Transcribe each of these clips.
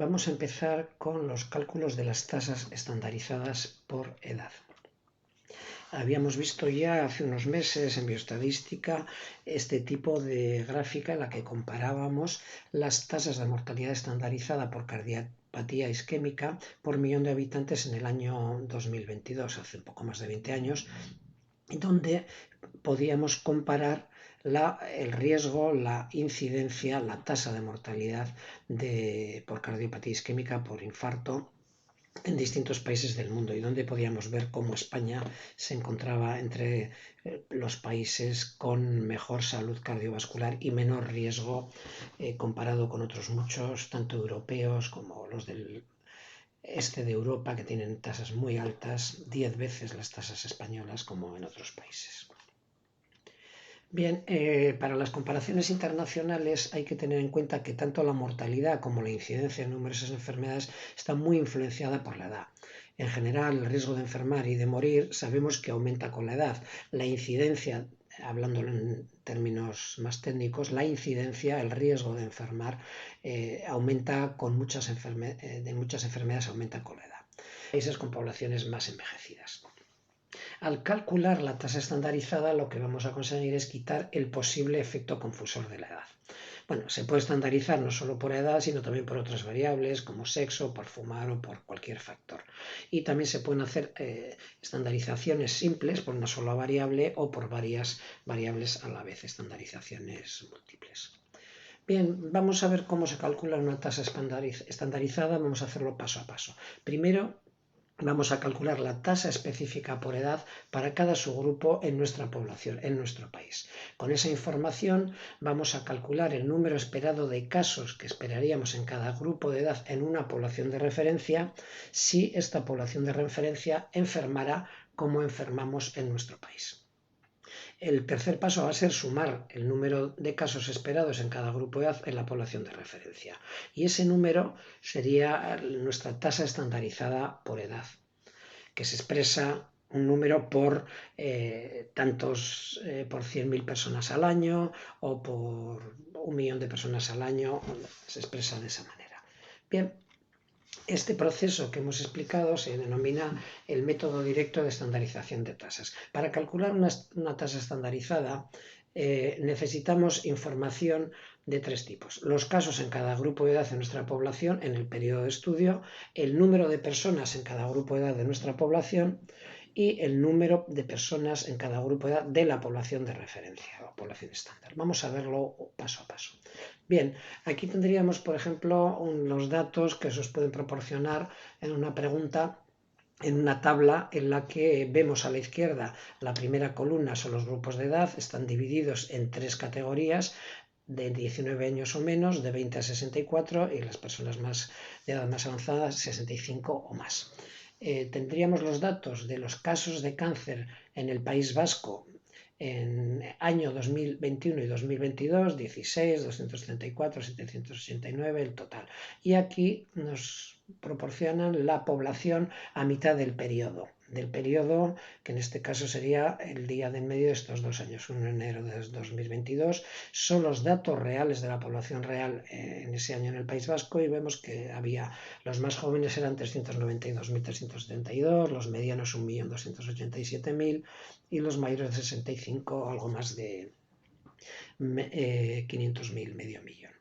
Vamos a empezar con los cálculos de las tasas estandarizadas por edad. Habíamos visto ya hace unos meses en bioestadística este tipo de gráfica en la que comparábamos las tasas de mortalidad estandarizada por cardiopatía isquémica por millón de habitantes en el año 2022, hace un poco más de 20 años, donde podíamos comparar el riesgo, la incidencia, la tasa de mortalidad por cardiopatía isquémica, por infarto, en distintos países del mundo, y donde podíamos ver cómo España se encontraba entre los países con mejor salud cardiovascular y menor riesgo comparado con otros muchos, tanto europeos como los del este de Europa, que tienen tasas muy altas, 10 veces las tasas españolas como en otros países. Bien, para las comparaciones internacionales hay que tener en cuenta que tanto la mortalidad como la incidencia en numerosas enfermedades está muy influenciada por la edad. En general, el riesgo de enfermar y de morir sabemos que aumenta con la edad. La incidencia, hablando en términos más técnicos, la incidencia, el riesgo de enfermar, aumenta con muchas enfermedades aumenta con la edad. Países con poblaciones más envejecidas. Al calcular la tasa estandarizada, lo que vamos a conseguir es quitar el posible efecto confusor de la edad. Bueno, se puede estandarizar no solo por edad, sino también por otras variables como sexo, por fumar o por cualquier factor. Y también se pueden hacer estandarizaciones simples por una sola variable o por varias variables a la vez, estandarizaciones múltiples. Bien, vamos a ver cómo se calcula una tasa estandarizada. Vamos a hacerlo paso a paso. Primero, vamos a calcular la tasa específica por edad para cada subgrupo en nuestra población, en nuestro país. Con esa información vamos a calcular el número esperado de casos que esperaríamos en cada grupo de edad en una población de referencia si esta población de referencia enfermara como enfermamos en nuestro país. El tercer paso va a ser sumar el número de casos esperados en cada grupo de edad en la población de referencia. Y ese número sería nuestra tasa estandarizada por edad, que se expresa un número por por 100.000 personas al año o por 1.000.000 de personas al año, se expresa de esa manera. Bien, este proceso que hemos explicado se denomina el método directo de estandarización de tasas. Para calcular una tasa estandarizada necesitamos información de tres tipos: los casos en cada grupo de edad de nuestra población en el periodo de estudio, el número de personas en cada grupo de edad de nuestra población y el número de personas en cada grupo de edad de la población de referencia o población estándar. Vamos a verlo paso a paso. Bien, aquí tendríamos, por ejemplo, los datos que se os pueden proporcionar en una pregunta, en una tabla en la que vemos a la izquierda la primera columna son los grupos de edad, están divididos en tres categorías: de 19 años o menos, de 20 a 64 y las personas de edad más avanzada, 65 o más. Tendríamos los datos de los casos de cáncer en el País Vasco en año 2021 y 2022, 16, 234, 789 el total. Y aquí nos proporcionan la población a mitad del periodo, que en este caso sería el día de en medio de estos 2 años, 1 de enero de 2022. Son los datos reales de la población real en ese año en el País Vasco, y vemos que los más jóvenes eran 392.372, los medianos 1.287.000 y los mayores de 65 algo más de 500.000, medio millón.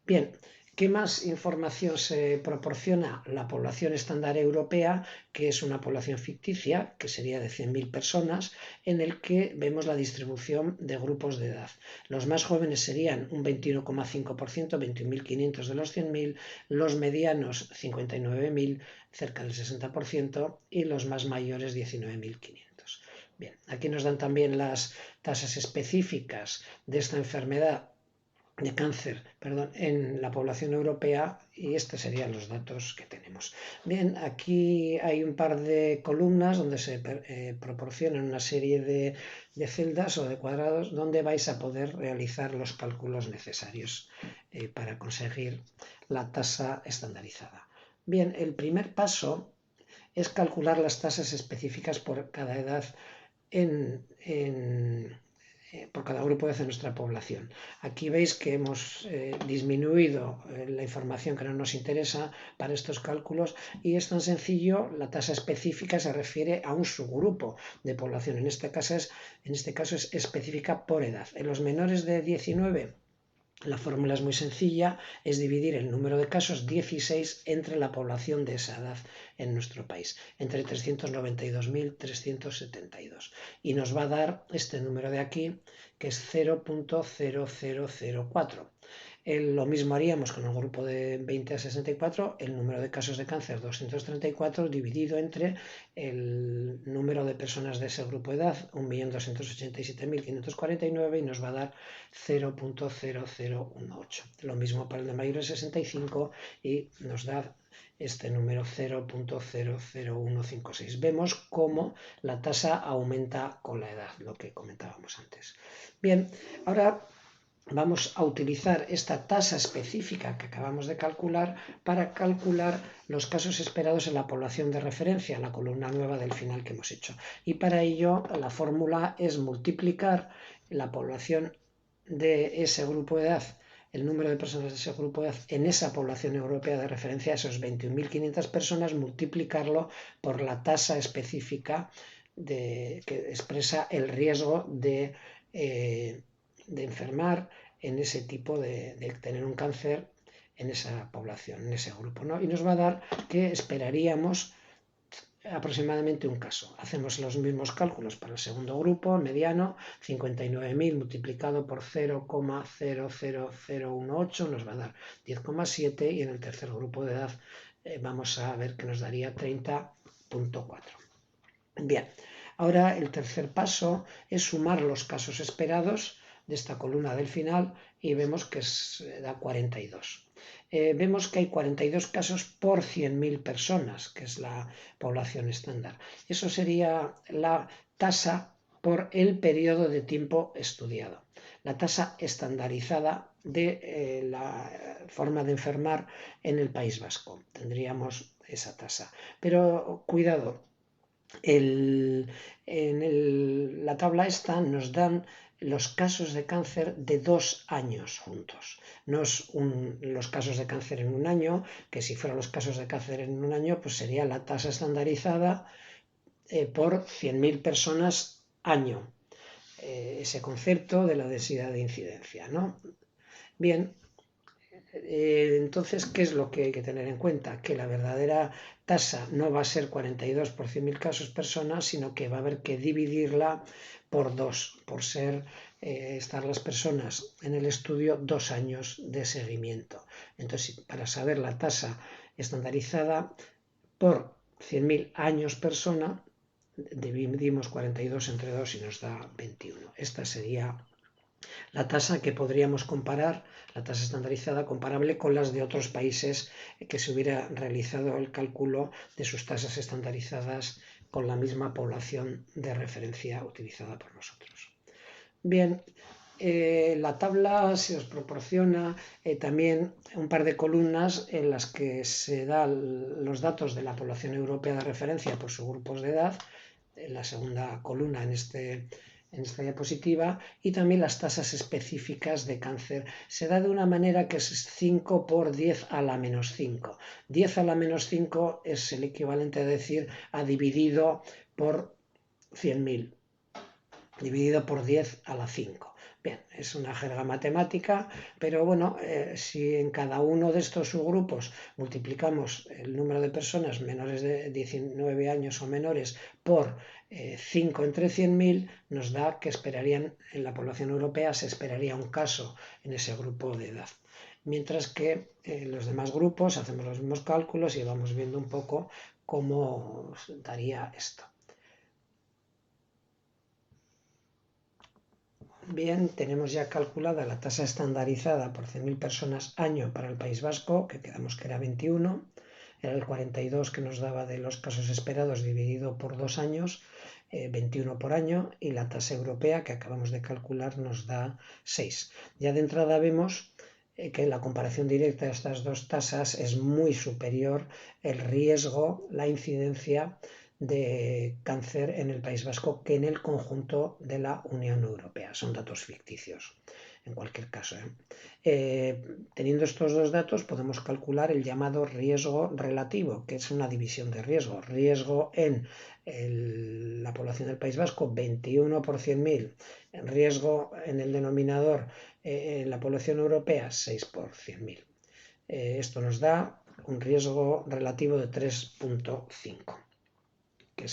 Bien, ¿qué más información se proporciona? La población estándar europea, que es una población ficticia, que sería de 100.000 personas, en el que vemos la distribución de grupos de edad. Los más jóvenes serían un 21,5%, 21.500 de los 100.000, los medianos 59.000, cerca del 60%, y los más mayores 19.500. Bien, aquí nos dan también las tasas específicas de esta enfermedad de cáncer, en la población europea, y estos serían los datos que tenemos. Bien, aquí hay un par de columnas donde se proporcionan una serie de celdas o de cuadrados donde vais a poder realizar los cálculos necesarios para conseguir la tasa estandarizada. Bien, el primer paso es calcular las tasas específicas por cada edad en por cada grupo de edad de nuestra población. Aquí veis que hemos disminuido la información que no nos interesa para estos cálculos y es tan sencillo, la tasa específica se refiere a un subgrupo de población, en este caso es específica por edad. En los menores de 19, la fórmula es muy sencilla, es dividir el número de casos 16 entre la población de esa edad en nuestro país, entre 392.372. Y nos va a dar este número de aquí, que es 0.0004. Lo mismo haríamos con el grupo de 20 a 64, el número de casos de cáncer 234 dividido entre el número de personas de ese grupo de edad, 1.287.549, y nos va a dar 0.0018. Lo mismo para el de mayores de 65 y nos da este número 0.00156. Vemos cómo la tasa aumenta con la edad, lo que comentábamos antes. Bien, ahora vamos a utilizar esta tasa específica que acabamos de calcular para calcular los casos esperados en la población de referencia, la columna nueva del final que hemos hecho. Y para ello la fórmula es multiplicar la población de ese grupo de edad, el número de personas de ese grupo de edad en esa población europea de referencia, esos 21.500 personas, multiplicarlo por la tasa específica que expresa el riesgo de enfermar en ese tipo de tener un cáncer en esa población, en ese grupo, ¿no? Y nos va a dar que esperaríamos aproximadamente un caso. Hacemos los mismos cálculos para el segundo grupo, mediano, 59.000 multiplicado por 0,00018 nos va a dar 10,7 y en el tercer grupo de edad vamos a ver que nos daría 30,4. Bien, ahora el tercer paso es sumar los casos esperados de esta columna del final y vemos que da 42. Vemos que hay 42 casos por 100.000 personas, que es la población estándar. Eso sería la tasa por el periodo de tiempo estudiado. La tasa estandarizada de la forma de enfermar en el País Vasco. Tendríamos esa tasa. Pero cuidado, la tabla esta nos dan los casos de cáncer de 2 años juntos. No es los casos de cáncer en un año, que si fueran los casos de cáncer en un año, pues sería la tasa estandarizada por 100.000 personas año. Ese concepto de la densidad de incidencia, ¿no? Bien, entonces, ¿qué es lo que hay que tener en cuenta? Que la verdadera tasa no va a ser 42 por 100.000 casos personas, sino que va a haber que dividirla por 2, por estar las personas en el estudio 2 años de seguimiento. Entonces, para saber la tasa estandarizada por 100.000 años persona, dividimos 42 entre 2 y nos da 21. Esta sería la tasa que podríamos comparar, la tasa estandarizada comparable con las de otros países que se hubiera realizado el cálculo de sus tasas estandarizadas con la misma población de referencia utilizada por nosotros. Bien, la tabla se os proporciona también un par de columnas en las que se dan los datos de la población europea de referencia por sus grupos de edad, en la segunda columna en esta diapositiva, y también las tasas específicas de cáncer. Se da de una manera que es 5 por 10 a la menos 5. 10 a la menos 5 es el equivalente a decir a dividido por 100.000, dividido por 10 a la 5. Bien, es una jerga matemática, pero bueno, si en cada uno de estos subgrupos multiplicamos el número de personas menores de 19 años o menores por 5 entre 100.000, nos da que esperarían, en la población europea se esperaría un caso en ese grupo de edad. Mientras que en los demás grupos hacemos los mismos cálculos y vamos viendo un poco cómo daría esto. Bien, tenemos ya calculada la tasa estandarizada por 100.000 personas año para el País Vasco, que quedamos que era 21, era el 42 que nos daba de los casos esperados dividido por 2 años, 21 por año, y la tasa europea que acabamos de calcular nos da 6. Ya de entrada vemos que en la comparación directa de estas dos tasas es muy superior el riesgo, la incidencia de cáncer en el País Vasco que en el conjunto de la Unión Europea. Son datos ficticios, en cualquier caso. Teniendo estos dos datos, podemos calcular el llamado riesgo relativo, que es una división de riesgo. Riesgo en la población del País Vasco, 21 por 100.000. Riesgo en el denominador en la población europea, 6 por 100.000. Esto nos da un riesgo relativo de 3,5.